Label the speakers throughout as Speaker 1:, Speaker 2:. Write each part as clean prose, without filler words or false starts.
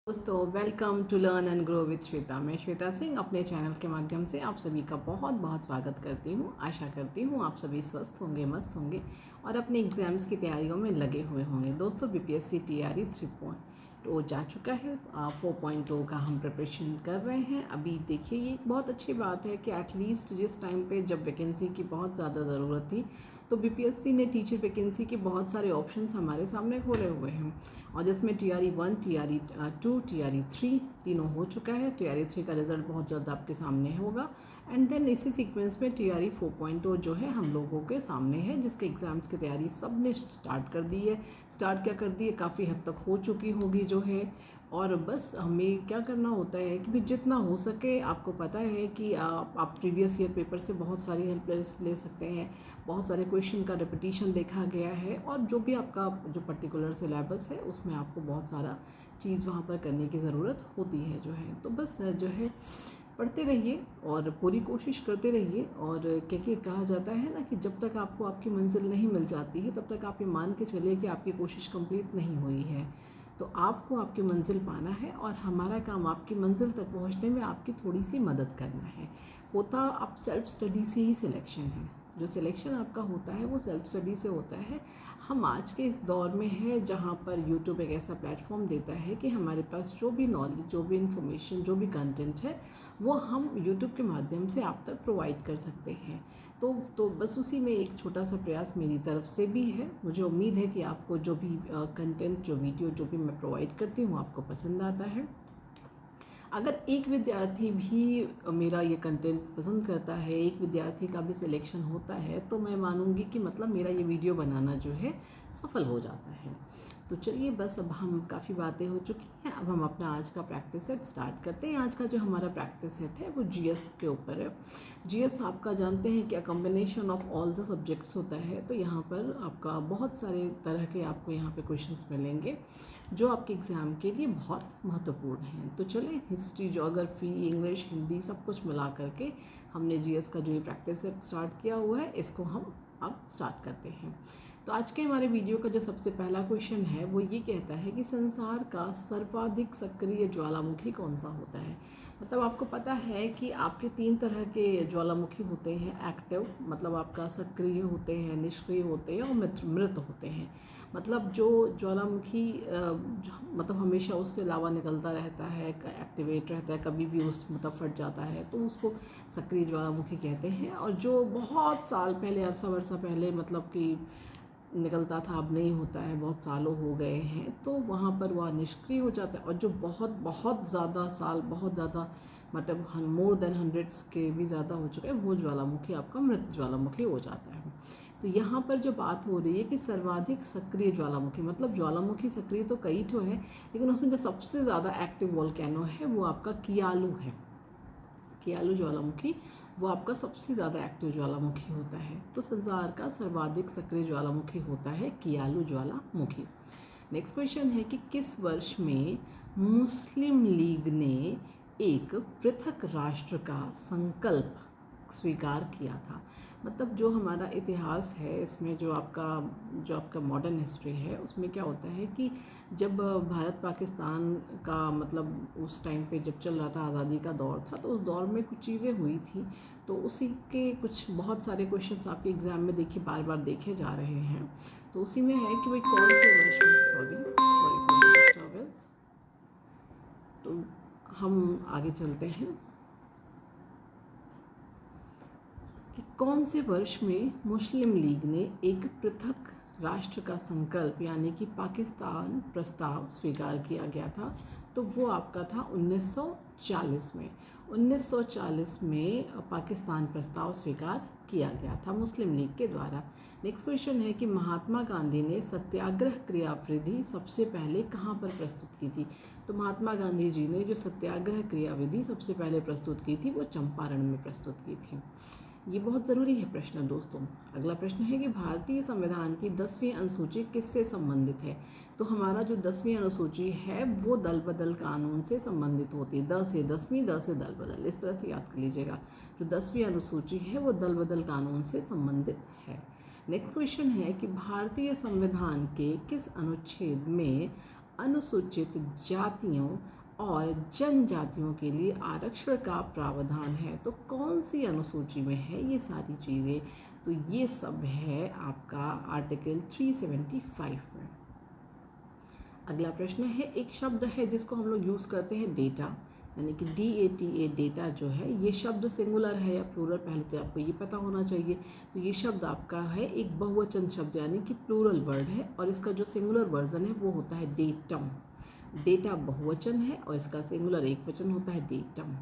Speaker 1: दोस्तों welcome to learn and grow with Shweta. मैं श्वेता सिंह अपने चैनल के माध्यम से आप सभी का बहुत बहुत स्वागत करती हूँ। आशा करती हूँ आप सभी स्वस्थ होंगे, मस्त होंगे और अपने एग्ज़ाम्स की तैयारियों में लगे हुए होंगे। दोस्तों बीपीएससी टीआरई 3.0 जा चुका है। 4.0 का हम प्रिपरेशन कर रहे हैं। अभी देखिए ये बहुत अच्छी बात है कि एटलीस्ट जिस टाइम पे जब वैकेंसी की बहुत ज़्यादा ज़रूरत थी तो बीपीएससी ने टीचर वैकेंसी के बहुत सारे ऑप्शंस हमारे सामने खोले हुए हैं और जिसमें टीआरई 1, टीआरई 2, टीआरई 3 तीनों हो चुका है। टीआरई 3 का रिजल्ट बहुत जल्द आपके सामने होगा एंड देन इसी सीक्वेंस में टीआरई 4.0 जो है हम लोगों के सामने है, जिसके एग्ज़ाम्स की तैयारी सब ने स्टार्ट कर दी है। स्टार्ट क्या कर दी है, काफ़ी हद तक हो चुकी होगी जो है। और बस हमें क्या करना होता है कि भी जितना हो सके, आपको पता है कि आप प्रीवियस ईयर पेपर से बहुत सारी हेल्प ले सकते हैं। बहुत सारे क्वेश्चन का रिपीटिशन देखा गया है और जो भी आपका जो पर्टिकुलर सिलेबस है उसमें आपको बहुत सारा चीज़ वहाँ पर करने की ज़रूरत होती है जो है। तो बस जो है पढ़ते रहिए और पूरी कोशिश करते रहिए। और क्या कहा जाता है ना कि जब तक आपको आपकी मंजिल नहीं मिल जाती है तब तक आप ये मान के चलिए कि आपकी कोशिश कंप्लीट नहीं हुई है। तो आपको आपकी मंजिल पाना है और हमारा काम आपकी मंजिल तक पहुंचने में आपकी थोड़ी सी मदद करना है। होता आप सेल्फ स्टडी से ही सिलेक्शन है। जो सिलेक्शन आपका होता है वो सेल्फ स्टडी से होता है। हम आज के इस दौर में हैं जहाँ पर यूट्यूब एक ऐसा प्लेटफॉर्म देता है कि हमारे पास जो भी नॉलेज, जो भी इंफॉर्मेशन, जो भी कंटेंट है वो हम यूट्यूब के माध्यम से आप तक प्रोवाइड कर सकते हैं। तो बस उसी में एक छोटा सा प्रयास मेरी तरफ से भी है। मुझे उम्मीद है कि आपको जो भी कंटेंट, जो वीडियो, जो भी मैं प्रोवाइड करती हूँ आपको पसंद आता है। अगर एक विद्यार्थी भी मेरा ये कंटेंट पसंद करता है, एक विद्यार्थी का भी सिलेक्शन होता है, तो मैं मानूंगी कि मतलब मेरा ये वीडियो बनाना जो है सफल हो जाता है। तो चलिए बस अब हम काफ़ी बातें हो चुकी हैं, अब हम अपना आज का प्रैक्टिस सेट स्टार्ट करते हैं। आज का जो हमारा प्रैक्टिस सेट है वो जीएस के ऊपर है। जीएस आपका जानते हैं कि combination of all the subjects होता है। तो यहाँ पर आपका बहुत सारे तरह के आपको यहाँ पे क्वेश्चंस मिलेंगे जो आपके एग्ज़ाम के लिए बहुत महत्वपूर्ण हैं। तो चलें, हिस्ट्री, ज्योग्राफी, इंग्लिश, हिंदी सब कुछ मिला करके हमने जीएस का जो ये प्रैक्टिस सेट स्टार्ट किया हुआ है इसको हम अब स्टार्ट करते हैं। तो आज के हमारे वीडियो का जो सबसे पहला क्वेश्चन है वो ये कहता है कि संसार का सर्वाधिक सक्रिय ज्वालामुखी कौन सा होता है। मतलब आपको पता है कि आपके 3 तरह के ज्वालामुखी होते हैं। एक्टिव मतलब आपका सक्रिय होते हैं, निष्क्रिय होते हैं और मृत होते हैं। मतलब जो ज्वालामुखी मतलब हमेशा उससे लावा निकलता रहता है, एक्टिवेट रहता है, कभी भी उस मतलब फट जाता है तो उसको सक्रिय ज्वालामुखी कहते हैं। और जो बहुत साल पहले, अरसा वर्षा पहले मतलब कि निकलता था, अब नहीं होता है, बहुत सालों हो गए हैं, तो वहाँ पर वह निष्क्रिय हो जाता है। और जो बहुत बहुत ज़्यादा साल, बहुत ज़्यादा मतलब मोर देन हंड्रेड्स के भी ज़्यादा हो चुका है, वो ज्वालामुखी आपका मृत ज्वालामुखी हो जाता है। तो यहाँ पर जो बात हो रही है कि सर्वाधिक सक्रिय ज्वालामुखी, मतलब ज्वालामुखी सक्रिय तो कई ठो है लेकिन उसमें जो सबसे ज़्यादा एक्टिव वोल्केनो है वो आपका कियालू है। कियालू ज्वालामुखी वो आपका सबसे ज़्यादा एक्टिव ज्वालामुखी होता है। तो संसार का सर्वाधिक सक्रिय ज्वालामुखी होता है कियालू ज्वालामुखी। नेक्स्ट क्वेश्चन है कि किस वर्ष में मुस्लिम लीग ने एक पृथक राष्ट्र का संकल्प स्वीकार किया था। मतलब जो हमारा इतिहास है इसमें जो आपका मॉडर्न हिस्ट्री है उसमें क्या होता है कि जब भारत पाकिस्तान का मतलब उस टाइम पे जब चल रहा था, आज़ादी का दौर था, तो उस दौर में कुछ चीज़ें हुई थी। तो उसी के कुछ बहुत सारे क्वेश्चंस आपके एग्ज़ाम में देखिए बार बार देखे जा रहे हैं। तो उसी में है कि भाई कौन से वर्ष में, सॉरी फॉर द डिस्टर्बेंस। तो हम आगे चलते हैं कि कौन से वर्ष में मुस्लिम लीग ने एक पृथक राष्ट्र का संकल्प यानी कि पाकिस्तान प्रस्ताव स्वीकार किया गया था। तो वो आपका था 1940 में। 1940 में पाकिस्तान प्रस्ताव स्वीकार किया गया था मुस्लिम लीग के द्वारा। नेक्स्ट क्वेश्चन है कि महात्मा गांधी ने सत्याग्रह क्रियाविधि सबसे पहले कहाँ पर प्रस्तुत की थी। तो महात्मा गांधी जी ने जो सत्याग्रह क्रियाविधि सबसे पहले प्रस्तुत की थी वो चंपारण में प्रस्तुत की थी। ये बहुत ज़रूरी है प्रश्न दोस्तों। अगला प्रश्न है कि भारतीय संविधान की 10वीं अनुसूची किससे संबंधित है। तो हमारा जो 10वीं अनुसूची है वो दल बदल कानून से संबंधित होती है। 10 से 10वीं, 10 से दल बदल, इस तरह से याद कर लीजिएगा। जो 10वीं अनुसूची है वो दल बदल कानून से संबंधित है। नेक्स्ट क्वेश्चन है कि भारतीय संविधान के किस अनुच्छेद में अनुसूचित जातियों और जनजातियों के लिए आरक्षण का प्रावधान है। तो कौन सी अनुसूची में है ये सारी चीज़ें? तो ये सब है आपका आर्टिकल 375 में। अगला प्रश्न है, एक शब्द है जिसको हम लोग यूज़ करते हैं डेटा, यानी कि DATA डेटा जो है, ये शब्द सिंगुलर है या प्लूरल, पहले तो आपको ये पता होना चाहिए। तो ये शब्द आपका है एक बहुवचन शब्द यानी कि प्लूरल वर्ड है, और इसका जो सिंगुलर वर्जन है वो होता है डेटम। डेटा बहुवचन है और इसका सिंगुलर एक वचन होता है डेटम।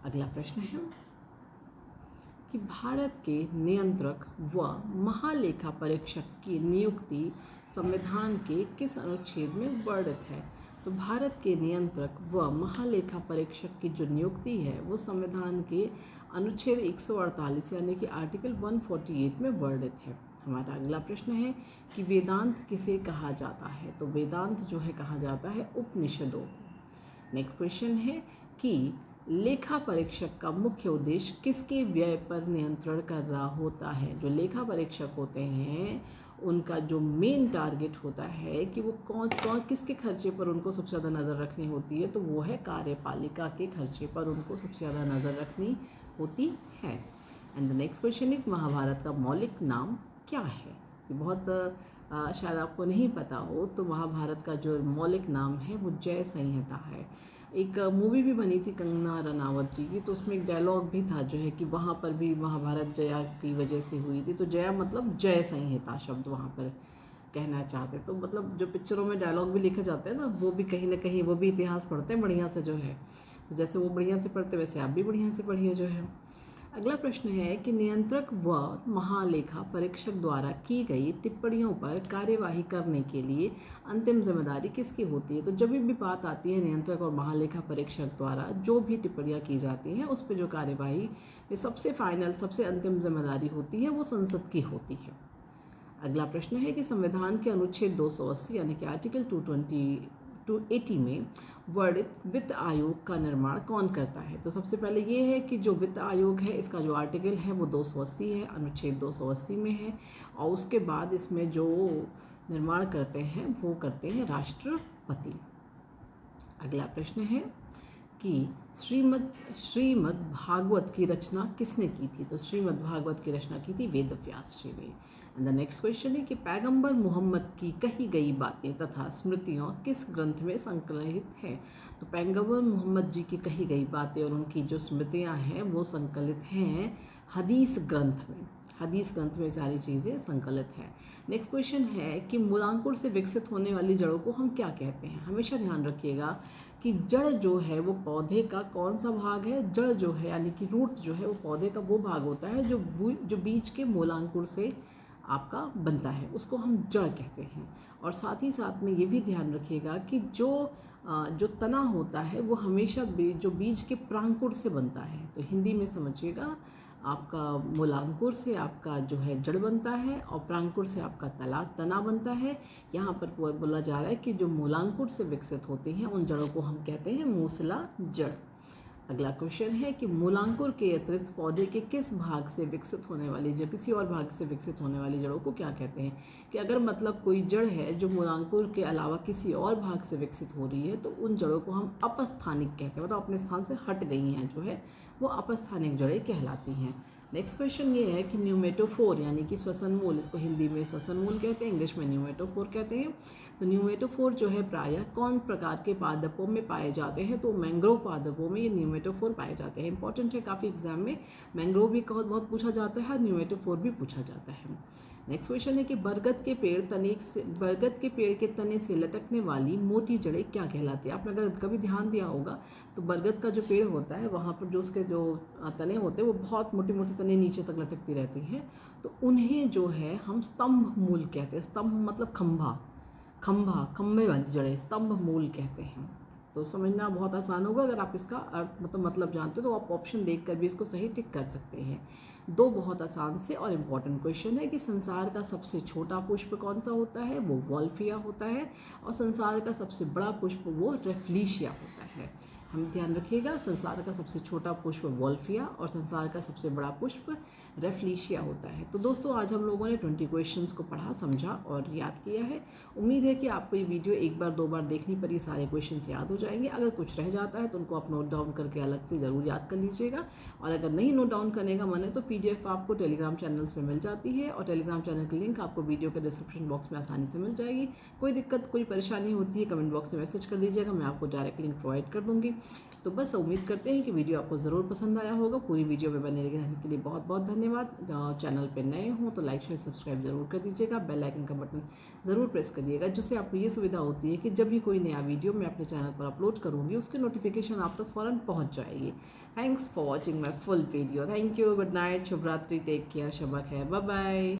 Speaker 1: अगला प्रश्न है कि भारत के नियंत्रक व महालेखा परीक्षक की नियुक्ति संविधान के किस अनुच्छेद में वर्णित है? तो भारत के नियंत्रक व महालेखा परीक्षक की जो नियुक्ति है वो संविधान के अनुच्छेद 148 यानी कि आर्टिकल 148 में वर्णित है। हमारा अगला प्रश्न है कि वेदांत किसे कहा जाता है? तो वेदांत जो है कहा जाता है उपनिषदों को। नेक्स्ट क्वेश्चन है कि लेखा परीक्षक का मुख्य उद्देश्य किसके व्यय पर नियंत्रण कर रहा होता है? जो लेखा परीक्षक होते हैं उनका जो मेन टारगेट होता है कि वो कौन किसके खर्चे पर उनको सबसे ज़्यादा नज़र रखनी होती है, तो वो है कार्यपालिका के खर्चे पर उनको सबसे ज़्यादा नज़र रखनी होती है। एंड द नेक्स्ट क्वेश्चन है, महाभारत का मौलिक नाम क्या है? ये बहुत शायद आपको नहीं पता हो, तो महाभारत का जो मौलिक नाम है वो जय संहिता है। एक मूवी भी बनी थी कंगना रनावत जी की, तो उसमें एक डायलॉग भी था जो है कि वहाँ पर भी महाभारत जया की वजह से हुई थी। तो जया मतलब जय संहिता शब्द वहाँ पर कहना चाहते, तो मतलब जो पिक्चरों में डायलॉग भी लिखे जाते हैं ना, वो भी कहीं ना कहीं वो भी इतिहास पढ़ते हैं बढ़िया से जो है। तो जैसे वो बढ़िया से पढ़ते वैसे आप भी बढ़िया से पढ़िए जो है। अगला प्रश्न है कि नियंत्रक व महालेखा परीक्षक द्वारा की गई टिप्पणियों पर कार्यवाही करने के लिए अंतिम जिम्मेदारी किसकी होती है? तो जब भी बात आती है नियंत्रक और महालेखा परीक्षक द्वारा जो भी टिप्पणियां की जाती हैं उस पर जो कार्यवाही में सबसे फाइनल सबसे अंतिम जिम्मेदारी होती है वो संसद की होती है। अगला प्रश्न है कि संविधान के अनुच्छेद 280 यानी कि आर्टिकल 280 में वर्णित वित्त आयोग का निर्माण कौन करता है? तो सबसे पहले ये है कि जो वित्त आयोग है इसका जो आर्टिकल है वो 280 है, अनुच्छेद 280 में है, और उसके बाद इसमें जो निर्माण करते हैं वो करते हैं राष्ट्रपति। अगला प्रश्न है कि श्रीमद् भागवत की रचना किसने की थी? तो श्रीमद् भागवत की रचना की थी वेद व्यास जी ने। एंड द नेक्स्ट क्वेश्चन है कि पैगंबर मोहम्मद की कही गई बातें तथा स्मृतियाँ किस ग्रंथ में संकलित हैं? तो पैगंबर मोहम्मद जी की कही गई बातें और उनकी जो स्मृतियाँ हैं वो संकलित हैं हदीस ग्रंथ में। हदीस ग्रंथ में सारी चीज़ें संकलित हैं। नेक्स्ट क्वेश्चन है कि मूलांकुर से विकसित होने वाली जड़ों को हम क्या कहते हैं? हमेशा ध्यान रखिएगा कि जड़ जो है वो पौधे का कौन सा भाग है? जड़ जो है यानी कि रूट जो है वो पौधे का वो भाग होता है जो बीज के मूलांकुर से आपका बनता है, उसको हम जड़ कहते हैं। और साथ ही साथ में ये भी ध्यान रखिएगा कि जो तना होता है वो हमेशा जो बीज के प्रांकुर से बनता है। तो हिंदी में समझिएगा, आपका मूलांकुर से आपका जो है जड़ बनता है और प्रांकुर से आपका तना बनता है। यहाँ पर बोला जा रहा है कि जो मूलांकुर से विकसित होती हैं उन जड़ों को हम कहते हैं मूसला जड़। अगला क्वेश्चन है कि मूलांकुर के अतिरिक्त पौधे के किस भाग से विकसित होने वाली जड़, किसी और भाग से विकसित होने वाली जड़ों को क्या कहते हैं? कि अगर मतलब कोई जड़ है जो मूलांकुर के अलावा किसी और भाग से विकसित हो रही है तो उन जड़ों को हम अपस्थानिक कहते हैं, मतलब अपने स्थान से हट गई हैं जो है वो अपस्थानिक जड़ें कहलाती हैं। नेक्स्ट क्वेश्चन ये है कि न्यूमेटोफोर यानी कि श्वसन मूल, इसको हिंदी में श्वसन मूल कहते हैं, इंग्लिश में न्यूमेटोफोर कहते हैं। तो न्यूमेटोफोर जो है प्रायः कौन प्रकार के पादपों में पाए जाते हैं? तो मैंग्रोव पादपों में ये न्यूमेटोफोर पाए जाते हैं। इंपॉर्टेंट है काफ़ी एग्जाम में, मैंग्रोव भी बहुत पूछा जाता है, न्यूमेटोफोर भी पूछा जाता है। नेक्स्ट क्वेश्चन है कि बरगद के पेड़ के तने से लटकने वाली मोटी जड़ें क्या कहलाती है? आपने अगर कभी ध्यान दिया होगा तो बरगद का जो पेड़ होता है वहाँ पर जो उसके जो तने होते हैं वो बहुत मोटी मोटी तने नीचे तक लटकती रहती हैं, तो उन्हें जो है हम स्तंभ मूल कहते हैं। स्तंभ मतलब खंभे वाली जड़ें स्तंभ मूल कहते हैं। तो समझना बहुत आसान होगा, अगर आप इसका अर्थ मतलब जानते हो तो आप ऑप्शन देखकर भी इसको सही टिक कर सकते हैं। दो बहुत आसान से और इम्पॉर्टेंट क्वेश्चन है कि संसार का सबसे छोटा पुष्प कौन सा होता है? वो वॉल्फिया होता है, और संसार का सबसे बड़ा पुष्प वो रेफ्लिशिया होता है। हम ध्यान रखिएगा, संसार का सबसे छोटा पुष्प वॉल्फिया और संसार का सबसे बड़ा पुष्प रेफ्लिशिया होता है। तो दोस्तों आज हम लोगों ने 20 क्वेश्चंस को पढ़ा, समझा और याद किया है। उम्मीद है कि आपको ये वीडियो एक बार 2 बार देखने पर ये सारे क्वेश्चंस याद हो जाएंगे। अगर कुछ रह जाता है तो उनको आप नोट डाउन करके अलग से ज़रूर याद कर लीजिएगा, और अगर नहीं नोट डाउन करने का मन है तो PDF आपको टेलीग्राम चैनल्स में मिल जाती है, और टेलीग्राम चैनल की लिंक आपको वीडियो के डिस्क्रिप्शन बॉक्स में आसानी से मिल जाएगी। कोई दिक्कत कोई परेशानी होती है कमेंट बॉक्स में मैसेज कर दीजिएगा, मैं आपको डायरेक्ट लिंक प्रोवाइड कर दूँगी। तो बस उम्मीद करते हैं कि वीडियो आपको ज़रूर पसंद आया होगा। पूरी वीडियो में बने रहने के लिए बहुत बहुत धन्यवाद। चैनल पे नए हों तो लाइक शेयर सब्सक्राइब जरूर कर दीजिएगा, बेल आइकन का बटन ज़रूर प्रेस करिएगा, जिससे आपको ये सुविधा होती है कि जब भी कोई नया वीडियो मैं अपने चैनल पर अपलोड करूँगी उसकी नोटिफिकेशन आप तक फ़ौरन पहुँच जाएगी। Thanks for watching my full video. Thank you, good night, शुभ रात्रि, टेक केयर, शबा खैर, बाय बाय।